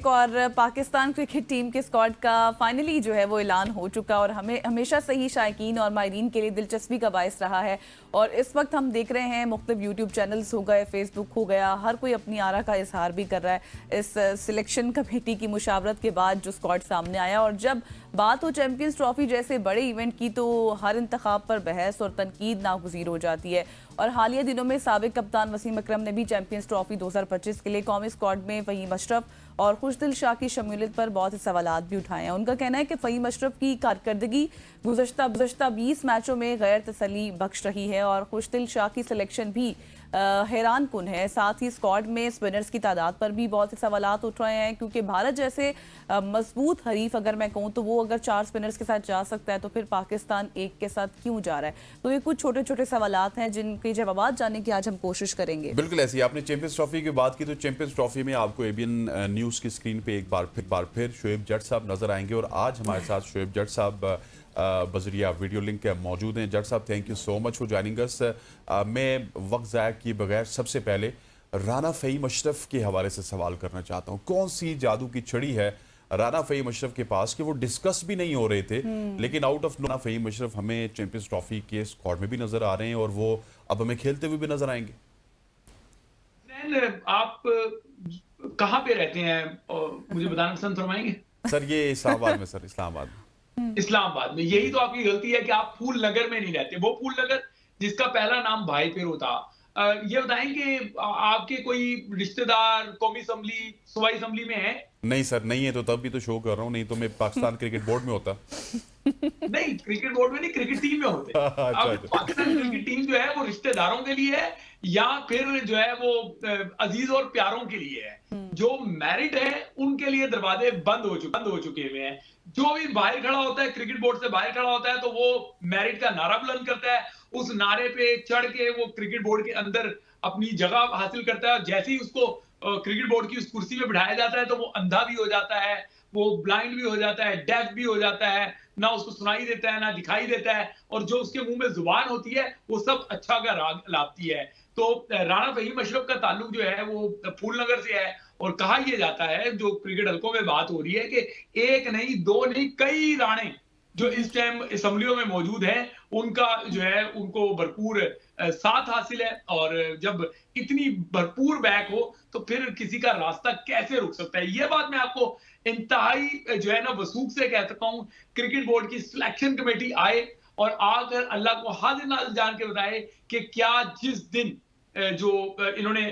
और Pakistan cricket team के squad का फाइनली जो है वो ऐलान हो चुका और हमें हमेशा से ही शायकीन और मायरीन के लिए दिलचस्पी का बायस रहा है। और इस वक्त हम देख रहे हैं मुख्तलिफ यूट्यूब चैनल्स हो गए, फेसबुक हो गया, हर कोई अपनी आरा का इजहार भी कर रहा है इस सिलेक्शन कमेटी की मुशावरत के बाद जो स्क्वाड सामने आया। और जब बात हो चैंपियंस ट्रॉफी जैसे बड़े इवेंट की तो हर इंतखाब पर बहस और तनकीद नागुज़ीर हो जाती है। और हालिया दिनों में साबिक कप्तान वसीम अकरम ने भी चैंपियंस ट्रॉफी 2025 के लिए कौमी स्क्वाड में फ़हीम अशरफ और खुशदिल शाह की शमूलियत पर बहुत से सवालात भी उठाए हैं। उनका कहना है कि फ़हीम अशरफ की कारकर्दगी गुज़श्ता 20 मैचों में गैर तसल्ली बख्श रही है और खुशदिल शाह की सिलेक्शन भी हैरान कुन है। साथ ही स्क्वाड में स्पिनर्स की तादाद पर भी बहुत से सवालात उठ रहे हैं, क्योंकि भारत जैसे मजबूत हरीफ अगर मैं कहूँ तो वो अगर 4 स्पिनर्स के साथ जा सकता है तो फिर पाकिस्तान एक के साथ क्यों जा रहा है। तो ये कुछ छोटे छोटे सवालात हैं जिनके जवाब जानने की आज हम कोशिश करेंगे। बिल्कुल ऐसी आपने चैंपियंस ट्रॉफी की बात की तो चैंपियंस ट्रॉफी में आपको एबीएन न्यूज़ की स्क्रीन पे एक बार फिर शोएब जट साहब नजर आएंगे और आज हमारे साथ शोएब जट साहब बजरिया वीडियो लिंक मौजूद हैं। जट साहब thank you so much for joining us. मैं वक्त ज़ाया किए बगैर सबसे पहले राना फ़हीम अशरफ के हवाले से सवाल करना चाहता हूँ। कौन सी जादू की छड़ी है राना फ़हीम अशरफ के पास कि वो डिस्कस भी नहीं हो रहे थे लेकिन आउट ऑफ राना फ़हीम अशरफ हमें चैंपियंस ट्रॉफी के स्क्वाड में भी नजर आ रहे हैं और वो अब हमें खेलते हुए भी नजर आएंगे। आप कहाँ पे रहते हैं मुझे बताना पसंद फरमाएंगे? सर ये इस्लामाबाद में, सर इस्लामाबाद में। इस्लामाबाद में। यही तो आपकी गलती है कि आप फूल नगर में नहीं रहते। वो फूल नगर जिसका पहला नाम भाई पेरो था। ये बताएं कि आपके कोई रिश्तेदार कौमी असम्बली, सूबाई असम्बली में है? नहीं सर, नहीं है तो तब भी तो शो कर रहा हूँ, नहीं तो मैं पाकिस्तान क्रिकेट बोर्ड में होता। नहीं, क्रिकेट बोर्ड में नहीं, क्रिकेट टीम में होते। अब पाकिस्तान क्रिकेट टीम जो है वो रिश्तेदारों के लिए है या फिर जो है वो अजीज और प्यारों के लिए है। जो मैरिट है उनके लिए दरवाजे बंद हो चुके हुए हैं। जो भी बाहर खड़ा होता है, क्रिकेट बोर्ड से बाहर खड़ा होता है तो वो मैरिट का नारा बुलंद करता है। उस नारे पे चढ़ के वो क्रिकेट बोर्ड के अंदर अपनी जगह हासिल करता है। जैसे ही उसको क्रिकेट बोर्ड की उस कुर्सी पे बिठाया जाता है तो वो अंधा भी हो जाता है, वो ब्लाइंड भी हो जाता है, डेफ भी हो जाता है, ना उसको सुनाई देता है ना दिखाई देता है, और जो उसके मुंह में जुबान होती है वो सब अच्छा का राग लाती है। तो राना फ़हीम अशरफ का ताल्लुक जो है वो फूलनगर से है और कहा यह जाता है, जो क्रिकेट हलकों में बात हो रही है, कि एक नहीं दो नहीं कई राणे जो इस टाइम असम्बलियों में मौजूद हैं उनका जो है उनको भरपूर साथ हासिल है। और जब इतनी भरपूर बैक हो तो फिर किसी का रास्ता कैसे रुक सकता है। ये बात मैं आपको इंतहाई जो है ना वसूख से कह सकता हूं। क्रिकेट बोर्ड की सिलेक्शन कमेटी आए और आकर अल्लाह को हाजिर नाज़िर जान के बताए कि क्या जिस दिन जो इन्होंने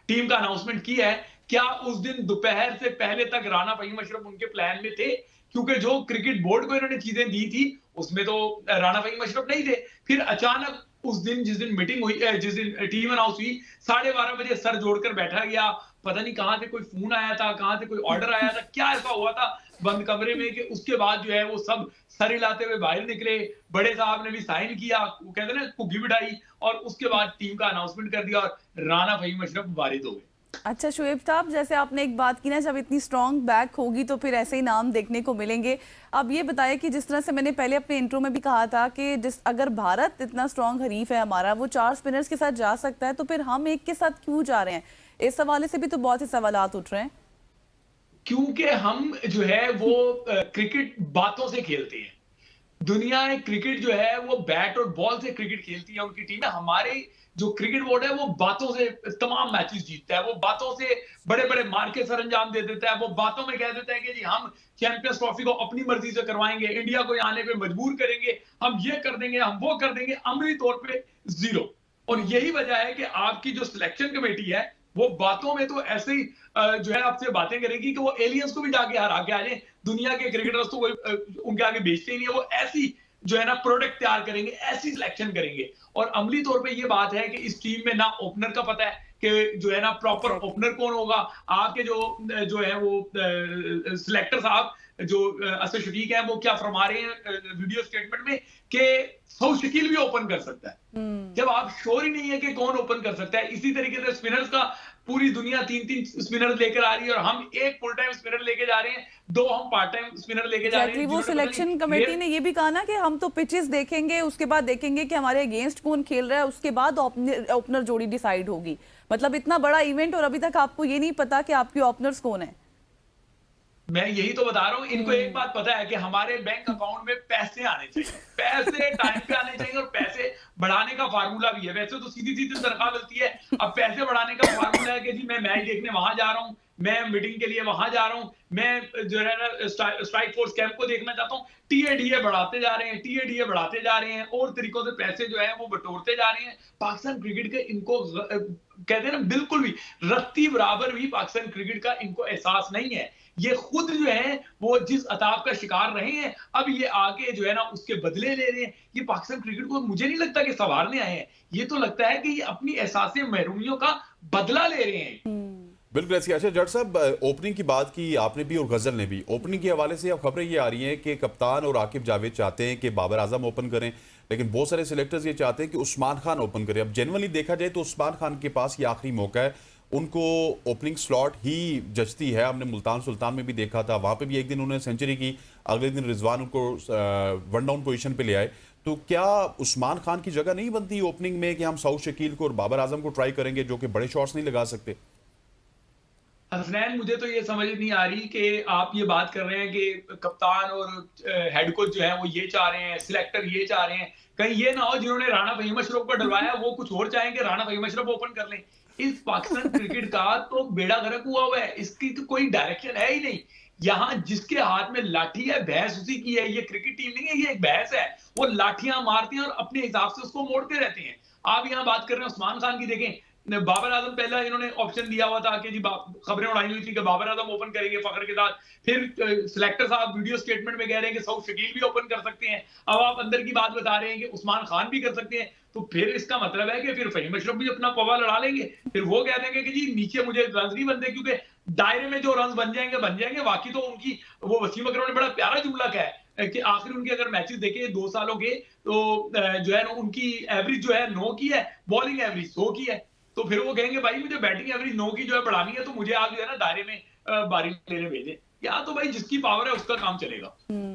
टीम का अनाउंसमेंट किया है, क्या उस दिन दोपहर से पहले तक राना फ़हीम अशरफ उनके प्लान में थे? क्योंकि जो क्रिकेट बोर्ड को इन्होंने चीजें दी थी उसमें तो राना फ़हीम अशरफ नहीं थे। फिर अचानक उस दिन जिस दिन मीटिंग हुई, जिस दिन टीम अनाउंस हुई, 12:30 बजे सर जोड़कर बैठा गया। पता नहीं कहां से कोई फोन आया था, कहां से कोई ऑर्डर आया था, क्या ऐसा हुआ था बंद कमरे में कि उसके बाद जो है वो सब सर हिलाते हुए बाहर निकले। बड़े साहब ने भी साइन किया, वो कहते हैं ना कुग्गी बिठाई, और उसके बाद टीम का अनाउंसमेंट कर दिया और राना फ़हीम अशरफ वारिद हो गए। अच्छा शुएब साहब, जैसे आपने एक बात की ना, जब इतनी स्ट्रॉन्ग बैक होगी तो फिर ऐसे ही नाम देखने को मिलेंगे। अब ये बताया कि जिस तरह से मैंने पहले अपने इंट्रो में भी कहा था कि अगर भारत इतना स्ट्रॉन्ग हरीफ है हमारा, वो 4 स्पिनर्स के साथ जा सकता है, तो फिर हम एक के साथ क्यों जा रहे हैं? इस हवाले से भी तो बहुत से सवालात उठ रहे हैं। क्योंकि हम जो है वो क्रिकेट बातों से खेलते हैं। दुनिया में क्रिकेट जो है वो बैट और बॉल से क्रिकेट खेलती है उनकी टीम। हमारे जो क्रिकेट बोर्ड है वो बातों से तमाम मैचेस जीतता है, वो बातों से बड़े बड़े मार के सरंजाम दे देता है, वो बातों में कह देता है कि जी हम चैंपियंस ट्रॉफी को अपनी मर्जी से करवाएंगे, इंडिया को आने पे मजबूर करेंगे, हम ये कर देंगे, हम वो कर देंगे, अमली तौर पे जीरो। और यही वजह है कि आपकी जो सिलेक्शन कमेटी है वो बातों में तो ऐसे ही जो है आपसे बातें करेगी कि वो एलियंस को भी जाके हरा के आ जाए। दुनिया के क्रिकेटर्स तो कोई उनके आगे बेचते ही नहीं है। वो ऐसी जो है ना प्रोडक्ट तैयार करेंगे, ऐसी सिलेक्शन करेंगे। और अमली तौर पे ये बात है कि इस टीम में ना ओपनर का पता है कि जो है ना प्रॉपर ओपनर कौन होगा। आपके जो है वो सिलेक्टर साहब जो असद शफीक है वो क्या फरमा रहे हैं वीडियो स्टेटमेंट में कि सऊद शकील भी ओपन कर सकता है। जब आप श्योर ही नहीं है कि कौन ओपन कर सकता है। इसी तरीके से स्पिनर्स का पूरी दुनिया 3-3 स्पिनर लेकर आ रही है और हम एक फुल टाइम स्पिनर लेके जा रहे हैं, 2 हम पार्ट टाइम स्पिनर लेके जा रहे हैं। वो सिलेक्शन कमेटी ने ये भी कहा ना कि हम तो पिचेस देखेंगे, उसके बाद देखेंगे कि हमारे अगेंस्ट कौन खेल रहा है, उसके बाद ओपनर जोड़ी डिसाइड होगी। मतलब इतना बड़ा इवेंट और अभी तक आपको ये नहीं पता कि आपके ओपनर्स कौन है। मैं यही तो बता रहा हूँ, इनको एक बात पता है कि हमारे बैंक अकाउंट में पैसे आने चाहिए, पैसे टाइम पे आने चाहिए, और पैसे बढ़ाने का फार्मूला भी है। वैसे तो सीधी सीधी तनख्वाह मिलती है, अब पैसे बढ़ाने का फार्मूला है कि जी मैं मैच देखने वहां जा रहा हूँ, मैं मीटिंग के लिए वहां जा रहा हूँ, मैं जो है ना स्ट्राइक फोर्स कैंप को देखना चाहता हूँ। टीएडीए बढ़ाते जा रहे हैं, टीएडीए बढ़ाते जा रहे हैं, और तरीकों से पैसे जो है वो बटोरते जा रहे हैं। पाकिस्तान क्रिकेट के इनको कहते हैं ना, बिल्कुल भी रत्ती बराबर भी पाकिस्तान क्रिकेट का इनको एहसास नहीं है। ये खुद जो है वो जिस अताब का शिकार रहे हैं, अब ये आगे जो है ना उसके बदले ले रहे हैं। ये पाकिस्तान क्रिकेट को मुझे नहीं लगता कि संवारने आए हैं, ये तो लगता है कि ये अपनी एहसास महरूमियों का बदला ले रहे हैं। बिल्कुल ऐसी। अच्छा जट साहब, ओपनिंग की बात की आपने भी और गजल ने भी। ओपनिंग के हवाले से अब खबरें ये आ रही हैं कि कप्तान और आकिब जावेद चाहते हैं कि बाबर आजम ओपन करें, लेकिन बहुत सारे सिलेक्टर्स ये चाहते हैं कि उस्मान खान ओपन करें। अब जेन्युइनली देखा जाए तो उस्मान खान के पास ये आखिरी मौका है, उनको ओपनिंग स्लॉट ही जचती है। हमने मुल्तान सुल्तान में भी देखा था, वहां पे भी एक दिन उन्होंने सेंचुरी की, अगले दिन रिजवान उनको वन डाउन पोजीशन पे ले आए। तो क्या उस्मान खान की जगह नहीं बनती ओपनिंग में कि हम सऊद शकील को और बाबर आजम को ट्राई करेंगे जो कि बड़े शॉट्स नहीं लगा सकते? हसनैन, मुझे तो ये समझ नहीं आ रही कि आप ये बात कर रहे हैं कि कप्तान और हेड कोच जो है वो ये चाह रहे हैं, सिलेक्टर ये चाह रहे हैं, कहीं ये ना हो जिन्होंने राणा फहीम अशरफ को डलवाया वो कुछ और चाहेंगे राणा फहीम अशरफ ओपन कर लें। इस पाकिस्तान क्रिकेट का तो बेड़ा गर्क हुआ है, इसकी तो कोई डायरेक्शन है ही नहीं। यहाँ जिसके हाथ में लाठी है भैंस उसी की है। ये क्रिकेट टीम नहीं है, ये एक भैंस है। वो लाठियां मारती हैं और अपने हिसाब से उसको मोड़ते रहते हैं। आप यहाँ बात कर रहे हैं उस्मान खान की, देखें बाबर आजम पहला इन्होंने ऑप्शन दिया हुआ था कि जी खबरें उड़ाई हुई थी कि बाबर आजम ओपन करेंगे फखर के साथ। फिर सिलेक्टर साहब वीडियो स्टेटमेंट में कह रहे हैं कि सऊद शकील भी ओपन कर सकते हैं। अब आप अंदर की बात बता रहे हैं कि उस्मान खान भी कर सकते हैं। तो फिर इसका मतलब है कि फिर फहीम अशरफ भी अपना पवा लड़ा लेंगे। फिर वो कह देंगे कि जी नीचे मुझे रन नहीं बनते, क्योंकि दायरे में जो रन बन जाएंगे। बाकी तो उनकी वो वसीम अकरम ने बड़ा प्यारा जुमला कहा है कि आखिर उनके अगर मैचेस देखे 2 सालों के, तो जो है ना उनकी एवरेज जो है 9 की है, बॉलिंग एवरेज 100 की है। तो फिर वो कहेंगे भाई मुझे बैटिंग एवरेज 9 की जो है बढ़ानी है, तो मुझे आप जो है ना दायरे में बारी लेने भेजें। या तो भाई जिसकी पावर है उसका काम चलेगा।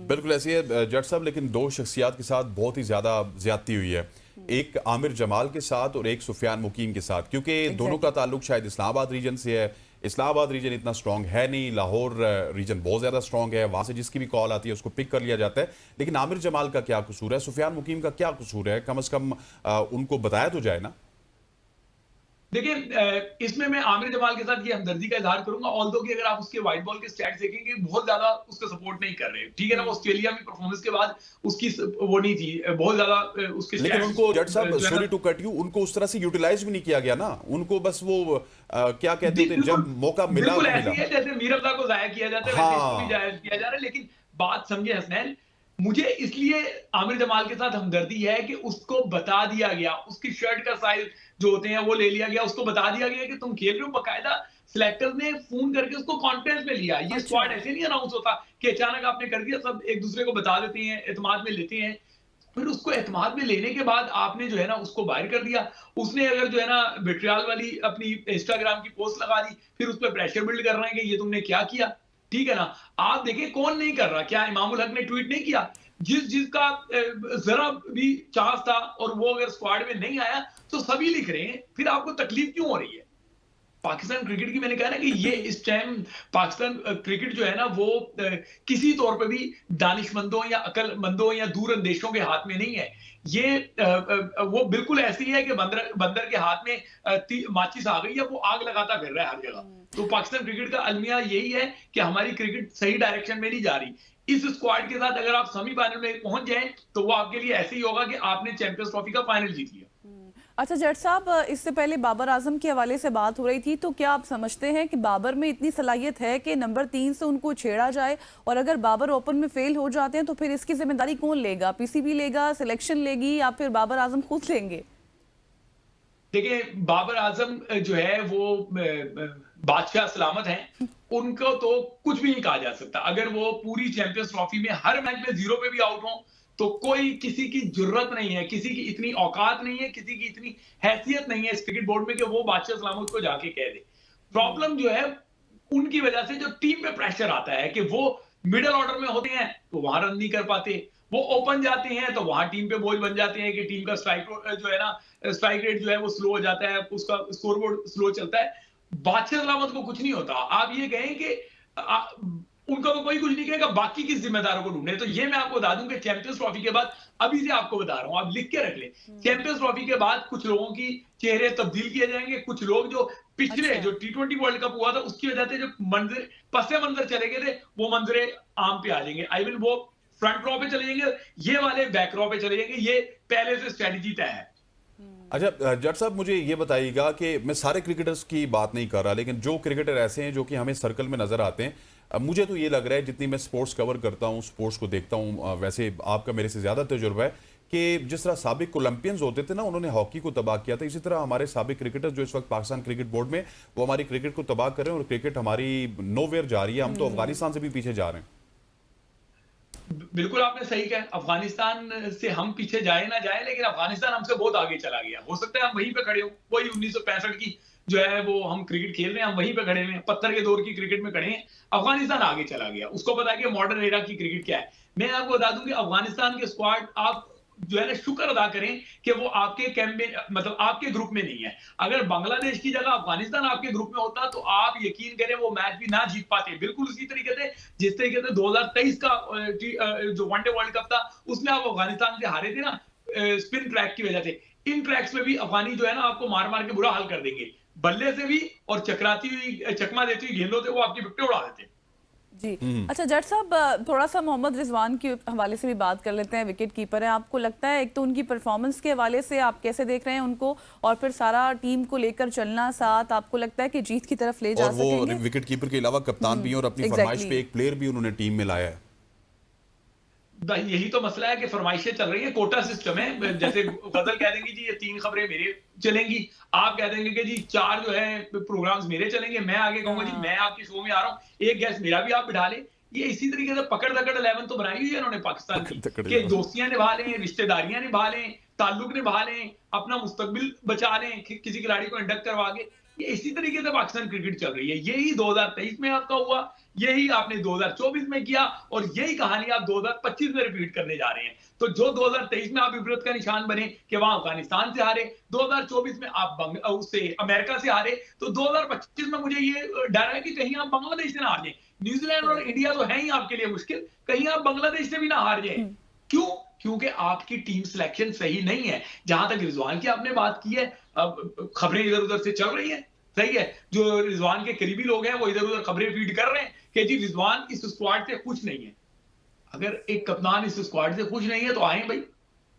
बिल्कुल ऐसी है जट साहब, लेकिन दो शख्सियात के साथ बहुत ही ज्यादा ज्यादती हुई है, एक आमिर जमाल के साथ और एक सुफियान मुकीम के साथ, क्योंकि दोनों का ताल्लुक शायद इस्लामाबाद रीजन से है। इस्लामाबाद रीजन इतना स्ट्रांग है नहीं, लाहौर रीजन बहुत ज्यादा स्ट्रांग है, वहां से जिसकी भी कॉल आती है उसको पिक कर लिया जाता है। लेकिन आमिर जमाल का क्या कसूर है, सुफियान मुकीम का क्या कसूर है? कम से कम उनको बताया तो जाए ना। देखिए इसमें मैं आमिर जमाल के साथ ये हमदर्दी का इजहार करूंगा, ऑल्दो कि अगर आप उसके व्हाइट बॉल के स्टैट्स देखेंगे बहुत ज्यादा उसका सपोर्ट नहीं कर रहे। ठीक है ना, वो ऑस्ट्रेलिया में परफॉर्मेंस के बाद उसकी वो नहीं थी बहुत ज्यादा उसके। लेकिन उनको जट साहब सॉरी टू कट यू, उनको उस तरह से यूटिलाइज भी नहीं किया गया ना। उनको बस वो क्या कहते थे जब मौका मिला बिल्कुल ऐसी है जैसे मीर अब्दा को जाया किया जाता है, वैसे इसको भी जाया किया जा रहा है। लेकिन बात समझे हसनैन, मुझे इसलिए आमिर जमाल के साथ हमदर्दी है कि उसको बता दिया गया, उसकी शर्ट का साइज जो होते हैं वो ले लिया गया, उसको बता दिया गया कि तुम खेल रहे हो। बकायदा सिलेक्टर ने फोन करके उसको कॉन्फ्रेंस में लिया। ये स्क्वाड ऐसे नहीं अनाउंस होता कि अचानक आपने कर दिया, सब एक दूसरे को बता देते हैं, एतमाद में लेते हैं। फिर उसको एतमाद में लेने के बाद आपने जो है ना उसको बाहर कर दिया। उसने अगर जो है ना विट्रियल वाली अपनी इंस्टाग्राम की पोस्ट लगा दी, फिर उस पर प्रेशर बिल्ड कर रहे हैं कि ये तुमने क्या किया। ठीक है ना, आप देखिए कौन नहीं कर रहा। क्या इमामुल हक ने ट्वीट नहीं किया? जिसका जरा भी चांस था और वो अगर स्क्वाड में नहीं आया तो सभी लिख रहे हैं, फिर आपको तकलीफ क्यों हो रही है? पाकिस्तान क्रिकेट की मैंने कहा ना कि ये इस टाइम पाकिस्तान क्रिकेट जो है ना वो किसी तौर पे भी दानिशमंदों या अकलमंदों या दूरअंदेशों के हाथ में नहीं है। ये वो बिल्कुल ऐसी है कि बंदर के हाथ में माचिस आ गई है, वो आग लगाता फिर रहा है हर जगह। तो पाकिस्तान क्रिकेट का अलमिया यही है कि हमारी क्रिकेट सही डायरेक्शन में नहीं जा रही। इस स्क्वाड के साथ अगर आप सेमीफाइनल में पहुंच जाएं तो वो आपके लिए ऐसे ही होगा कि आपने चैंपियंस ट्रॉफी का फाइनल जीत लिया। अच्छा जट साहब, इससे पहले बाबर आजम के हवाले से बात हो रही थी, तो क्या आप समझते हैं कि बाबर में इतनी सलाहियत है कि नंबर 3 से उनको छेड़ा जाए? और अगर बाबर ओपन में फेल हो जाते हैं तो फिर इसकी जिम्मेदारी कौन लेगा? पीसीबी लेगा, सिलेक्शन लेगी, या फिर बाबर आजम खुद लेंगे? देखिए बाबर आजम जो है वो बादशाह सलामत हैं, उनको तो कुछ भी नहीं कहा जा सकता। अगर वो पूरी चैंपियंस ट्रॉफी में हर मैच में 0 पे भी आउट हो तो कोई किसी की जरूरत नहीं है, किसी की इतनी औकात नहीं है, किसी की इतनी हैसियत नहीं है इस क्रिकेट बोर्ड में कि वो बादशाह सलामत को जाके कह दे। प्रॉब्लम जो है उनकी वजह से जो टीम पे प्रेशर आता है कि वो मिडिल ऑर्डर में होते हैं तो वहां रन नहीं कर पाते, वो ओपन जाते हैं तो वहां टीम पे बोझ बन जाते हैं कि टीम का स्ट्राइक जो है ना, स्ट्राइक रेट जो है वो स्लो हो जाता है, उसका स्कोरबोर्ड स्लो चलता है। बादशाह सलामत को कुछ नहीं होता। आप ये कहें कि उनका तो कोई कुछ नहीं कहेगा, बाकी किस जिम्मेदारों को ढूंढे। तो ये मैं आपको बता दूं कि चैंपियंस ट्रॉफी के बाद, अभी से आपको बता रहा हूं, आप लिख के रख ले, चैंपियंस ट्रॉफी के बाद कुछ लोगों की चेहरे तब्दील किए जाएंगे। कुछ लोग जो पिछले जो T20 वर्ल्ड कप हुआ था उसकी वजह से जो मंजर पसे मंजर चले गए थे, वो मंजरे आम पे आ जाएंगे। आई मीन वो फ्रंट रो पे चले जाएंगे, ये वाले बैक रो पे चले जाएंगे। ये पहले से स्ट्रेटजी तय है। अच्छा जट साहब, मुझे ये बताइएगा कि मैं सारे क्रिकेटर्स की बात नहीं कर रहा, लेकिन जो क्रिकेटर ऐसे हैं जो कि हमें सर्कल में नजर आते हैं, मुझे तो ये लग रहा है, जितनी मैं स्पोर्ट्स कवर करता हूँ, स्पोर्ट्स को देखता हूँ, वैसे आपका मेरे से ज़्यादा तजुर्बा है कि जिस तरह साबिक ओलंपियंस होते थे ना, उन्होंने हॉकी को तबाह किया था, इसी तरह हमारे साबिक क्रिकेटर्स जो इस वक्त पाकिस्तान क्रिकेट बोर्ड में, वो हमारी क्रिकेट को तबाह कर रहे हैं और क्रिकेट हमारी नोवेयर जा रही है। हम तो अफगानिस्तान से भी पीछे जा रहे हैं। बिल्कुल आपने सही कहा, अफगानिस्तान से हम पीछे जाए ना जाए, लेकिन अफगानिस्तान हमसे बहुत आगे चला गया। हो सकता है हम वहीं पे खड़े हो, वही 1965 की जो है वो हम क्रिकेट खेल रहे हैं, हम वहीं पे खड़े हुए हैं, पत्थर के दौर की क्रिकेट में खड़े हैं। अफगानिस्तान आगे चला गया, उसको पता है कि मॉडर्न एरा की क्रिकेट क्या है। मैं आपको बता दूं कि अफगानिस्तान के स्क्वाड, आप जो है ना शुक्र अदा करें कि वो आपके कैंप में, मतलब आपके ग्रुप में नहीं है। अगर बांग्लादेश की जगह अफगानिस्तान आपके ग्रुप में होता तो आप यकीन करें वो मैच भी ना जीत पाते। बिल्कुल उसी तरीके से जिस तरीके से 2023 का जो वनडे वर्ल्ड कप था उसमें आप अफगानिस्तान से हारे थे ना, स्पिन ट्रैक की वजह से। इन ट्रैक्स में भी अफगानी जो है ना आपको मार मार के बुरा हाल कर देंगे, बल्ले से भी, और चकराती हुई चकमा देती हुई गेंदों से वो आपकी विकेट उड़ा देते। जी अच्छा जट साहब, थोड़ा सा मोहम्मद रिजवान के हवाले से भी बात कर लेते हैं। विकेट कीपर है, आपको लगता है एक तो उनकी परफॉर्मेंस के हवाले से आप कैसे देख रहे हैं उनको, और फिर सारा टीम को लेकर चलना साथ, आपको लगता है कि जीत की तरफ ले जा सकेंगे? और वो विकेट कीपर के अलावा कप्तान भी हैं और अपनी फरमाइश पे एक प्लेयर भी उन्होंने टीम में लाया है। यही तो मसला है कि फरमाइशें चल रही है, कोटा सिस्टम है। जैसे गजल कह देंगे जी ये 3 खबरें मेरे चलेंगी, आप कह देंगे कि जी 4 जो है प्रोग्राम्स मेरे चलेंगे, मैं आगे कहूंगा जी मैं आपके शो में आ रहा हूँ, एक गेस्ट मेरा भी आप बिठा ले। ये इसी तरीके से पकड़ दकड़ 11 तो बनाई हुई है इन्होंने पाकिस्तान की, कि दोस्तियां निभा लें, रिश्तेदारियां निभा लें, ताल्लुक निभा लें, अपना मुस्तकबिल बचा लें किसी खिलाड़ी को इंडक्ट करवा के। ये इसी तरीके से पाकिस्तान क्रिकेट चल रही है। यही 2023 में आपका हुआ, यही आपने 2024 में किया, और यही कहानी आप 2025 में रिपीट करने जा रहे हैं। तो जो 2023 में आप इबरत का निशान बने कि वहां अफगानिस्तान से हारे, 2024 में आप उससे अमेरिका से हारे, तो 2025 में मुझे ये डर है कि कहीं आप बांग्लादेश से ना हार जाए। न्यूजीलैंड और इंडिया तो है ही आपके लिए मुश्किल, कहीं आप बांग्लादेश से भी ना हार जाए। क्यों? क्योंकि आपकी टीम सिलेक्शन सही नहीं है। जहां तक रिजवान की आपने बात की है, अब खबरें इधर उधर से चल रही हैं, सही है, जो रिजवान के करीबी लोग हैं वो इधर उधर खबरें फीड कर रहे हैं कि जी रिजवान इस स्क्वाड से खुश नहीं है। अगर एक कप्तान इस स्क्वाड से खुश नहीं है तो आए भाई,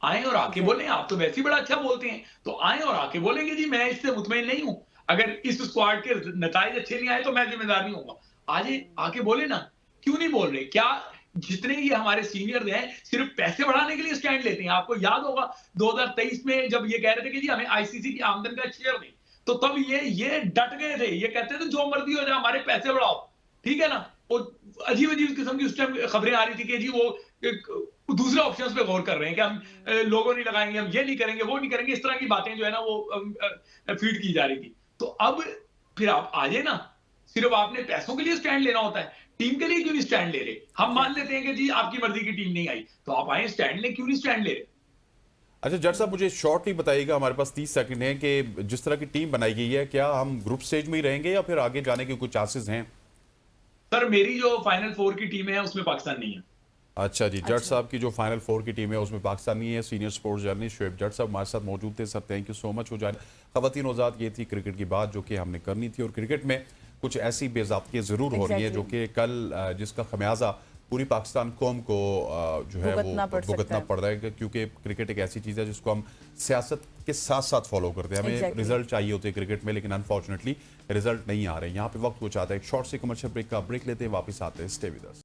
आए और आके बोले। आप तो वैसे ही बड़ा अच्छा बोलते हैं, तो आए और आके बोलेंगे जी मैं इससे मुतमईन नहीं हूं, अगर इस स्क्वाड के नतीजे अच्छे नहीं आए तो मैं जिम्मेदार नहीं होगा। आज आके बोले ना, क्यों नहीं बोल रहे? क्या जितने ये हमारे सीनियर हैं सिर्फ पैसे बढ़ाने के लिए स्टैंड लेते हैं? आपको याद होगा 2023 में जब ये कह रहे थे कि जी हमें आईसीसी की आमदन का शेयर दें, तो तब ये डट गए थे, ये कहते थे जो मर्जी हो जाए हमारे पैसे बढ़ाओ, ठीक है ना। और अजीब अजीब किस्म की उस टाइम खबरें आ रही थी कि जी वो दूसरे ऑप्शंस पे गौर कर रहे हैं कि हम लोगो नहीं लगाएंगे, हम ये नहीं करेंगे, वो नहीं करेंगे, इस तरह की बातें जो है ना वो फीड की जा रही थी। तो अब फिर आप आ जाए ना, सिर्फ आपने पैसों के लिए स्टैंड लेना होता है, टीम के लिए क्यों नहीं स्टैंड ले रहे? हम मान लेते हैं कि जी आपकी मर्जी की टीम नहीं आई, तो आप आए स्टैंड ले, क्यों नहीं स्टैंड ले रहे? अच्छा जट साहब, मुझे शॉर्टली बताइएगा, हमारे पास 30 सेकंड है, कि जिस तरह की टीम बनाई गई है, क्या हम ग्रुप स्टेज में ही रहेंगे या फिर आगे जाने के कुछ चांसेस हैं? सर मेरी जो फाइनल 4 की टीम है उसमें पाकिस्तान नहीं है। अच्छा जी, जट साहब की जो फाइनल 4 की टीम है उसमें पाकिस्तान नहीं है। सीनियर स्पोर्ट्स जर्नलिस्ट शोएब जट साहब हमारे साथ मौजूद थे। Sir thank you so much. हो जाए खवातीन आज़ाद, ये थी क्रिकेट की बात जो कि हमने करनी थी, और क्रिकेट में कुछ ऐसी बेज़ाब्तियाँ ज़रूर हो रही हैं जो कि कल जिसका खमियाजा पूरी पाकिस्तान कौम को जो है वो भुगतना पड़ रहा है, क्योंकि क्रिकेट एक ऐसी चीज़ है जिसको हम सियासत के साथ साथ फॉलो करते हैं। हमें रिजल्ट चाहिए होते हैं क्रिकेट में, लेकिन अनफॉर्चुनेटली रिजल्ट नहीं आ रहे। यहाँ पे वक्त कुछ आता है, एक शॉर्ट से कमर्शियल ब्रेक का ब्रेक लेते हैं, वापस आते हैं। Stay with us.